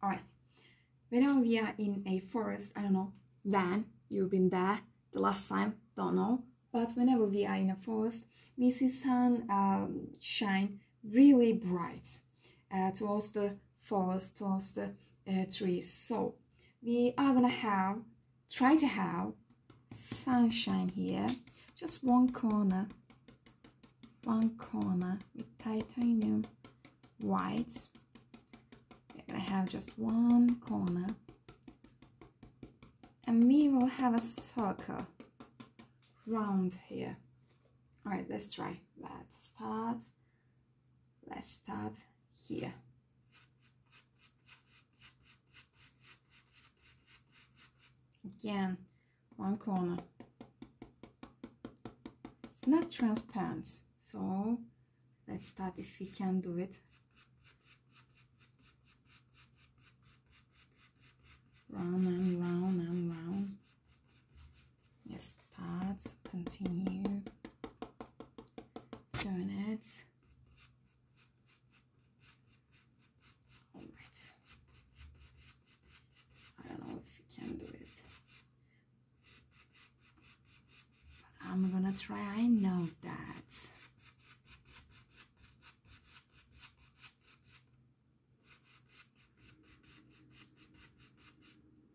All right. Whenever we are in a forest, I don't know, when you've been there the last time, don't know. But whenever we are in a forest, we see sun shine really bright towards the forest, towards the trees. So we are gonna try to have sunshine here, just one corner with titanium white. We're gonna have just one corner, and we will have a circle round here. All right, let's try. Let's start here. Again, one corner. It's not transparent, so let's start if we can do it. Round and round and round. Let's start, continue, turn it. All right. I don't know if we can do it, but I'm gonna try. I know that.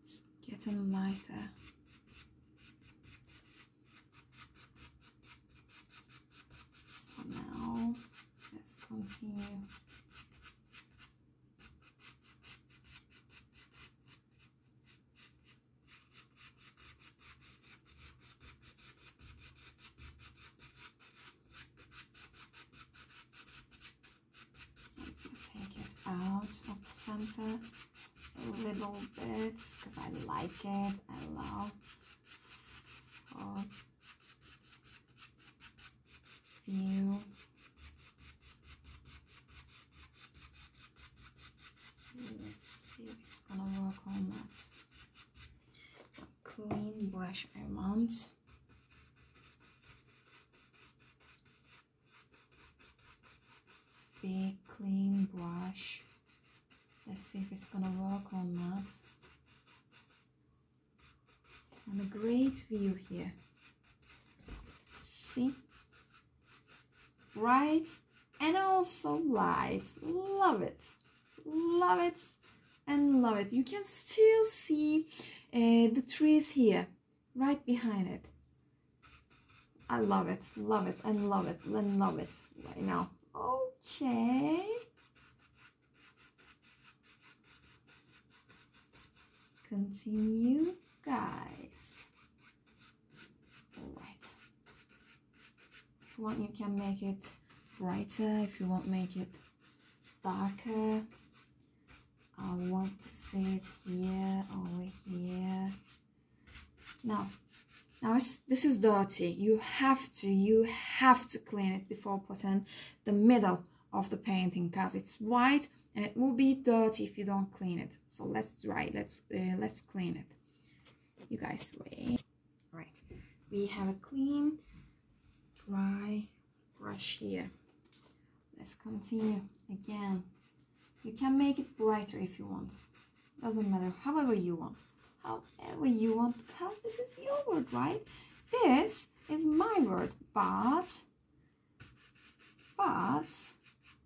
It's getting lighter. So now let's continue. Take it out of the center a little bit because I like it. I love view. Let's see if it's gonna work or not. A clean brush I want. Big clean brush. Let's see if it's gonna work or not. And a great view here. See? Bright and also light. Love it. Love it and love it. You can still see the trees here, right behind it. I love it and love it and love it right now. Okay. Continue, guys. All right. If you want, you can make it brighter. If you want, make it darker. I want to see it here, over here. Now this is dirty. You have to clean it before putting the middle of the painting because it's white and it will be dirty if you don't clean it. So let's try. Let's clean it. You guys wait. Right. We have a clean, dry brush here. Let's continue again. You can make it brighter if you want. Doesn't matter. However you want. However you want, because this is your word, right? This is my word, but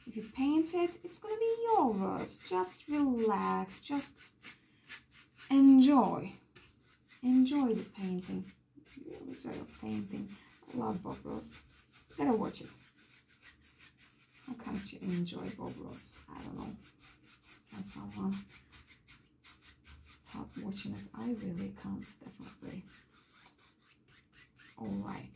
if you paint it, it's gonna be your word. Just relax, just enjoy the painting. Enjoy your painting. I love Bob Ross. Better watch it. How can't you enjoy Bob Ross? I don't know. Can someone stop watching it? I really can't, definitely. All right.